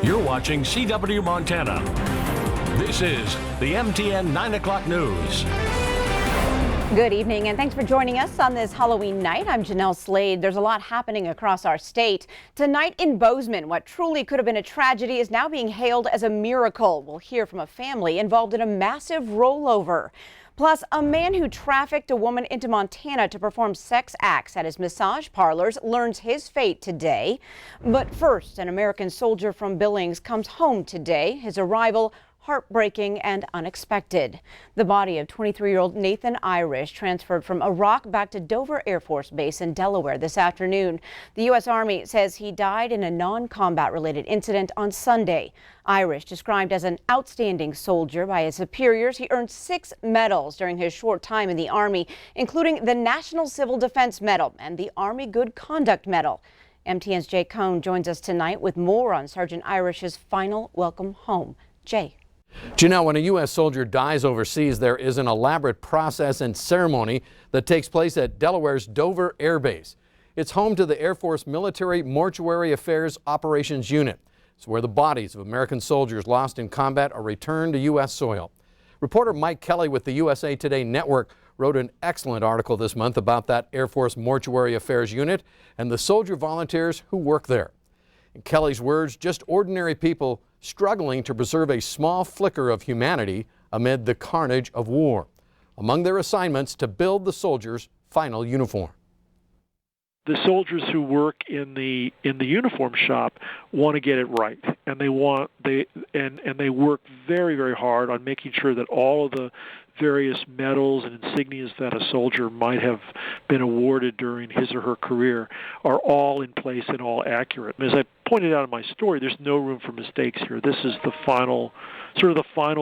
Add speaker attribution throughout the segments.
Speaker 1: You're watching CW Montana. This is the MTN 9 o'clock news.
Speaker 2: Good evening and thanks for joining us on this Halloween night. I'm Jeanelle Slade. There's a lot happening across our state. Tonight in Bozeman, what truly could have been a tragedy is now being hailed as a miracle. We'll hear from a family involved in a massive rollover. Plus, a man who trafficked a woman into Montana to perform sex acts at his massage parlors learns his fate today. But first, an American soldier from Billings comes home today. His arrival heartbreaking and unexpected. The body of 23-year-old Nathan Irish transferred from Iraq back to Dover Air Force Base in Delaware this afternoon. The U.S. Army says he died in a non-combat related incident on Sunday. Irish, described as an outstanding soldier by his superiors, he earned 6 medals during his short time in the Army, including the National Civil Defense Medal and the Army Good Conduct Medal. MTN's Jay Cohn joins us tonight with more on Sergeant Irish's final welcome home. Jay.
Speaker 3: Jeanelle, when a U.S. soldier dies overseas, there is an elaborate process and ceremony that takes place at Delaware's Dover Air Base. It's home to the Air Force Military Mortuary Affairs Operations Unit. It's where the bodies of American soldiers lost in combat are returned to U.S. soil. Reporter Mike Kelly with the USA Today Network wrote an excellent article this month about that Air Force Mortuary Affairs Unit and the soldier volunteers who work there. In Kelly's words, just ordinary people struggling to preserve a small flicker of humanity amid the carnage of war. Among their assignments, to build the soldiers' final uniform.
Speaker 4: The soldiers who work in the uniform shop want to get it right, and they work very, very hard on making sure that all of the various medals and insignias that a soldier might have been awarded during his or her career are all in place and all accurate. As I pointed out in my story, there's no room for mistakes here. This is the final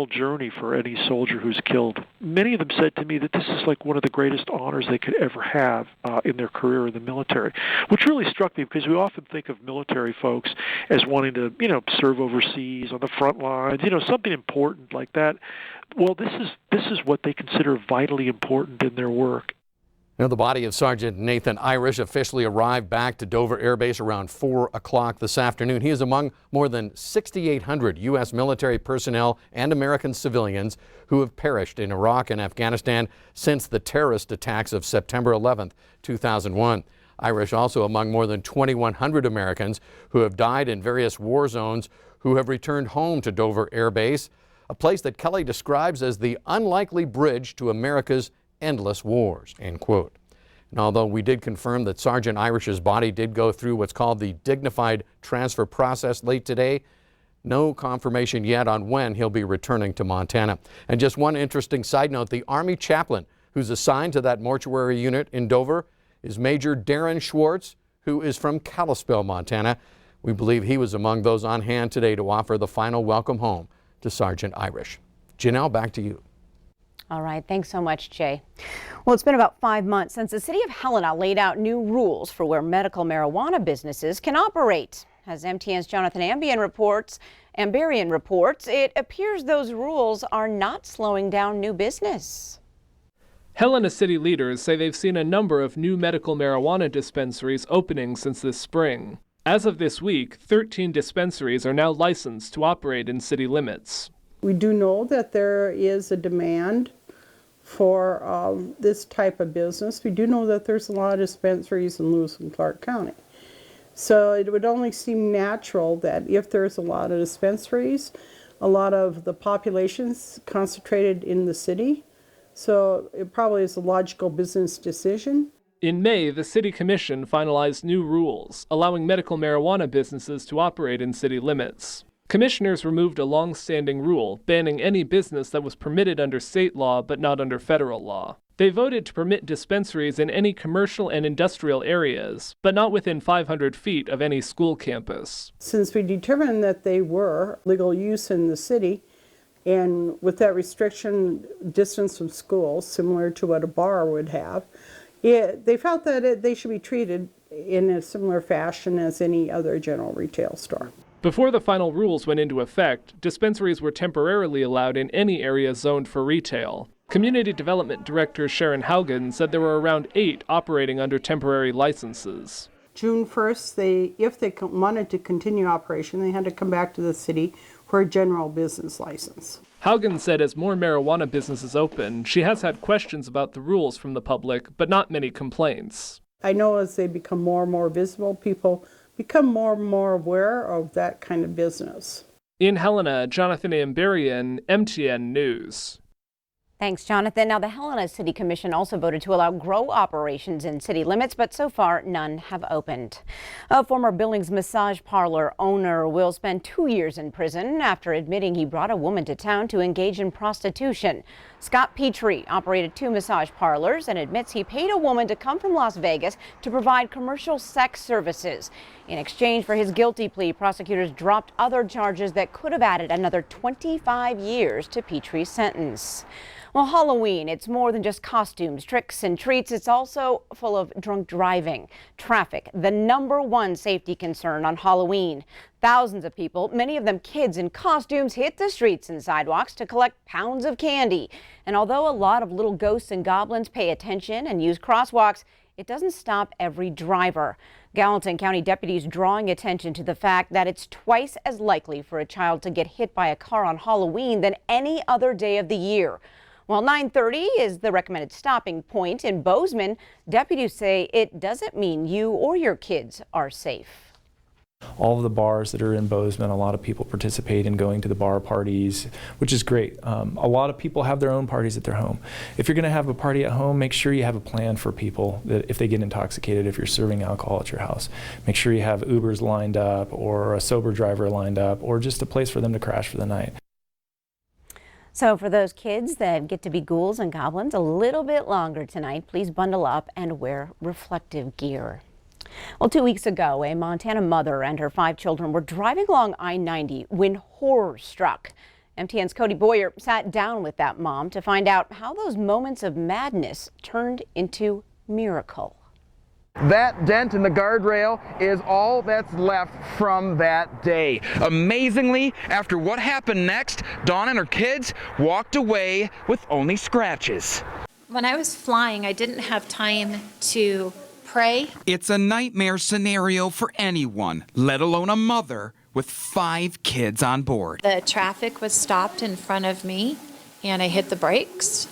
Speaker 4: journey for any soldier who's killed. Many of them said to me that this is like one of the greatest honors they could ever have in their career in the military, which really struck me because we often think of military folks as wanting to, serve overseas on the front lines, something important like that. Well, this is what they consider vitally important in their work.
Speaker 3: The body of Sergeant Nathan Irish officially arrived back to Dover Air Base around 4 o'clock this afternoon. He is among more than 6,800 U.S. military personnel and American civilians who have perished in Iraq and Afghanistan since the terrorist attacks of September 11th, 2001. Irish also among more than 2,100 Americans who have died in various war zones who have returned home to Dover Air Base, a place that Kelly describes as the unlikely bridge to America's endless wars, end quote. And although we did confirm that Sergeant Irish's body did go through what's called the dignified transfer process late today, no confirmation yet on when he'll be returning to Montana. And just one interesting side note, the Army chaplain who's assigned to that mortuary unit in Dover is Major Darren Schwartz, who is from Kalispell, Montana. We believe he was among those on hand today to offer the final welcome home to Sergeant Irish. Jeanelle, back to you.
Speaker 2: All right, thanks so much, Jay. Well, it's been about 5 months since the city of Helena laid out new rules for where medical marijuana businesses can operate. As MTN's Jonathan Amberian reports, it appears those rules are not slowing down new business.
Speaker 5: Helena city leaders say they've seen a number of new medical marijuana dispensaries opening since this spring. As of this week, 13 dispensaries are now licensed to operate in city limits.
Speaker 6: We do know that there is a demand for this type of business. We do know that there's a lot of dispensaries in Lewis and Clark County. So it would only seem natural that if there's a lot of dispensaries, a lot of the population's concentrated in the city. So it probably is a logical business decision.
Speaker 5: In May, the City Commission finalized new rules, allowing medical marijuana businesses to operate in city limits. Commissioners removed a long-standing rule banning any business that was permitted under state law but not under federal law. They voted to permit dispensaries in any commercial and industrial areas, but not within 500 feet of any school campus.
Speaker 6: Since we determined that they were legal use in the city, and with that restriction distance from schools, similar to what a bar would have, they felt that they should be treated in a similar fashion as any other general retail store.
Speaker 5: Before the final rules went into effect, dispensaries were temporarily allowed in any area zoned for retail. Community Development Director Sharon Haugen said there were around 8 operating under temporary licenses.
Speaker 6: June 1st, if they wanted to continue operation, they had to come back to the city for a general business license.
Speaker 5: Haugen said as more marijuana businesses open, she has had questions about the rules from the public, but not many complaints.
Speaker 6: I know as they become more and more visible, people become more and more aware of that kind of business.
Speaker 5: In Helena, Jonathan Amberian, MTN News.
Speaker 2: Thanks, Jonathan. Now, the Helena City Commission also voted to allow grow operations in city limits, but so far none have opened. A former Billings massage parlor owner will spend 2 years in prison after admitting he brought a woman to town to engage in prostitution. Scott Petrie operated 2 massage parlors and admits he paid a woman to come from Las Vegas to provide commercial sex services. In exchange for his guilty plea, prosecutors dropped other charges that could have added another 25 years to Petrie's sentence. Well, Halloween, it's more than just costumes, tricks, and treats. It's also full of drunk driving. Traffic, the #1 safety concern on Halloween. Thousands of people, many of them kids in costumes, hit the streets and sidewalks to collect pounds of candy. And although a lot of little ghosts and goblins pay attention and use crosswalks, it doesn't stop every driver. Gallatin County deputies drawing attention to the fact that it's twice as likely for a child to get hit by a car on Halloween than any other day of the year. While 9:30 is the recommended stopping point in Bozeman, deputies say it doesn't mean you or your kids are safe.
Speaker 7: All of the bars that are in Bozeman, a lot of people participate in going to the bar parties, which is great. A lot of people have their own parties at their home. If you're going to have a party at home, make sure you have a plan for people that if they get intoxicated, if you're serving alcohol at your house. Make sure you have Ubers lined up or a sober driver lined up or just a place for them to crash for the night.
Speaker 2: So for those kids that get to be ghouls and goblins a little bit longer tonight, please bundle up and wear reflective gear. Well, 2 weeks ago, a Montana mother and her 5 children were driving along I-90 when horror struck. MTN's Cody Boyer sat down with that mom to find out how those moments of madness turned into miracle.
Speaker 8: That dent in the guardrail is all that's left from that day. Amazingly, after what happened next, Dawn and her kids walked away with only scratches.
Speaker 9: When I was flying, I didn't have time to pray.
Speaker 10: It's a nightmare scenario for anyone, let alone a mother with 5 kids on board.
Speaker 9: The traffic was stopped in front of me, and I hit the brakes.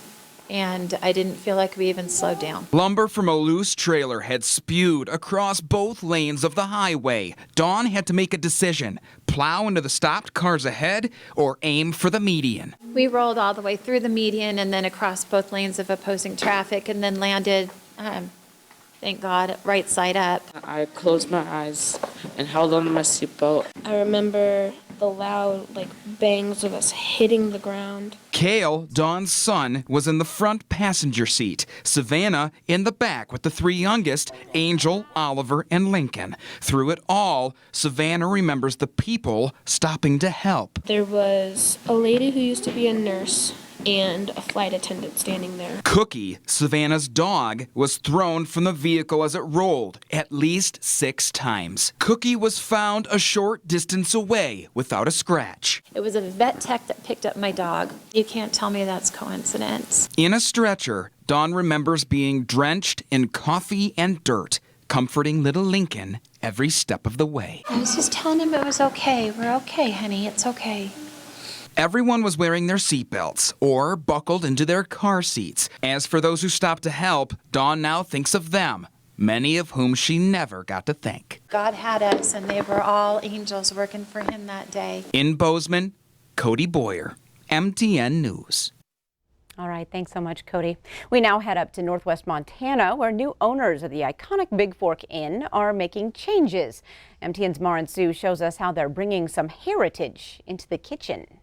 Speaker 9: And I didn't feel like we even slowed down.
Speaker 10: Lumber from a loose trailer had spewed across both lanes of the highway. Dawn had to make a decision, plow into the stopped cars ahead or aim for the median.
Speaker 9: We rolled all the way through the median and then across both lanes of opposing traffic and then landed, thank God, right side up.
Speaker 11: I closed my eyes and held on to my seatbelt. I remember the loud, bangs of us hitting the ground.
Speaker 10: Kale, Dawn's son, was in the front passenger seat. Savannah in the back with the 3 youngest, Angel, Oliver, and Lincoln. Through it all, Savannah remembers the people stopping to help.
Speaker 11: There was a lady who used to be a nurse and a flight attendant standing there.
Speaker 10: Cookie, Savannah's dog, was thrown from the vehicle as it rolled at least 6 times. Cookie was found a short distance away without a scratch.
Speaker 9: It was a vet tech that picked up my dog. You can't tell me that's coincidence.
Speaker 10: In a stretcher, Dawn remembers being drenched in coffee and dirt, comforting little Lincoln every step of the way.
Speaker 9: I was just telling him it was okay. We're okay, honey. It's okay.
Speaker 10: Everyone was wearing their seatbelts or buckled into their car seats. As for those who stopped to help, Dawn now thinks of them, many of whom she never got to thank.
Speaker 9: God had us, and they were all angels working for him that day.
Speaker 10: In Bozeman, Cody Boyer, MTN News.
Speaker 2: All right, thanks so much, Cody. We now head up to Northwest Montana, where new owners of the iconic Big Fork Inn are making changes. MTN's Marin Sue shows us how they're bringing some heritage into the kitchen.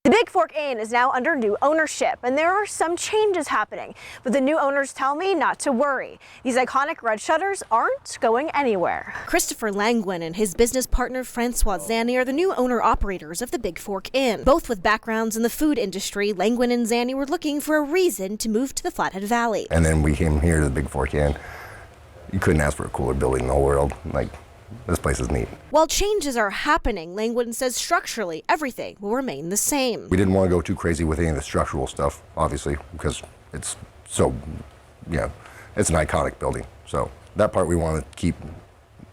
Speaker 12: The Big Fork Inn is now under new ownership, and there are some changes happening. But the new owners tell me not to worry. These iconic red shutters aren't going anywhere.
Speaker 13: Christopher Langwin and his business partner Francois Zanni are the new owner-operators of the Big Fork Inn. Both with backgrounds in the food industry, Langwin and Zanni were looking for a reason to move to the Flathead Valley.
Speaker 14: And then we came here to the Big Fork Inn. You couldn't ask for a cooler building in the whole world. This place is neat.
Speaker 13: While changes are happening, Langwin says structurally everything will remain the same.
Speaker 14: We didn't want to go too crazy with any of the structural stuff, obviously, because it's so, it's an iconic building. So that part we want to keep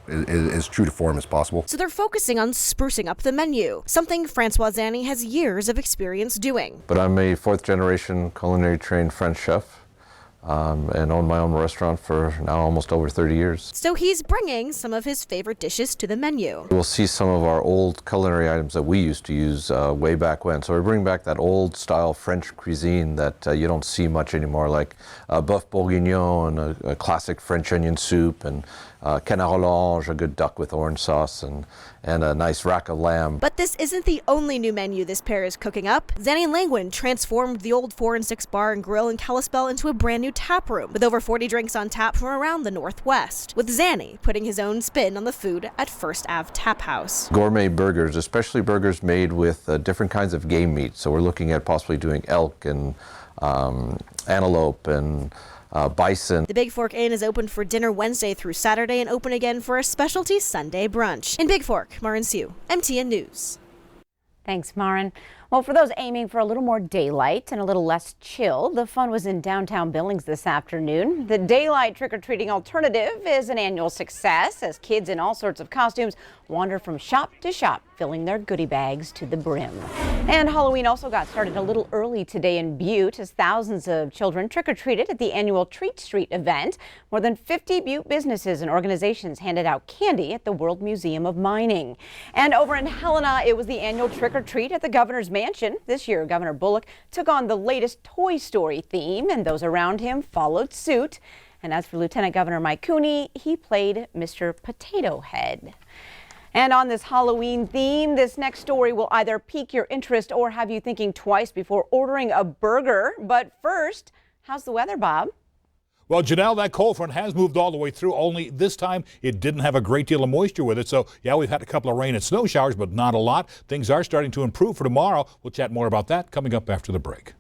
Speaker 14: as true to form as possible.
Speaker 13: So they're focusing on sprucing up the menu, something Francois Zanni has years of experience doing.
Speaker 15: But I'm a fourth-generation culinary trained French chef. And owned my own restaurant for now almost over 30 years.
Speaker 13: So he's bringing some of his favorite dishes to the menu.
Speaker 15: We'll see some of our old culinary items that we used to use way back when. So we're bringing back that old style French cuisine that you don't see much anymore, like boeuf bourguignon, and a classic French onion soup, and canard orange, a good duck with orange sauce, and a nice rack of lamb.
Speaker 13: But this isn't the only new menu this pair is cooking up. Zanni and Langwin transformed the old 4 and 6 bar and grill in Kalispell into a brand new tap room with over 40 drinks on tap from around the Northwest, with Zanni putting his own spin on the food at First Ave Tap House.
Speaker 15: Gourmet burgers, especially burgers made with different kinds of game meat. So we're looking at possibly doing elk and antelope and bison.
Speaker 13: The Big Fork Inn is open for dinner Wednesday through Saturday and open again for a specialty Sunday brunch. In Big Fork, Marin Sue, MTN News.
Speaker 2: Thanks, Marin. Well, for those aiming for a little more daylight and a little less chill, the fun was in downtown Billings this afternoon. The daylight trick-or-treating alternative is an annual success as kids in all sorts of costumes wander from shop to shop, filling their goodie bags to the brim. And Halloween also got started a little early today in Butte as thousands of children trick-or-treated at the annual Treat Street event. More than 50 Butte businesses and organizations handed out candy at the World Museum of Mining. And over in Helena, it was the annual trick-or-treat at the governor's mansion. This year, Governor Bullock took on the latest Toy Story theme, and those around him followed suit. And as for Lieutenant Governor Mike Cooney, he played Mr. Potato Head. And on this Halloween theme, this next story will either pique your interest or have you thinking twice before ordering a burger. But first, how's the weather, Bob?
Speaker 16: Well, Jeanelle, that cold front has moved all the way through, only this time it didn't have a great deal of moisture with it. So, yeah, we've had a couple of rain and snow showers, but not a lot. Things are starting to improve for tomorrow. We'll chat more about that coming up after the break.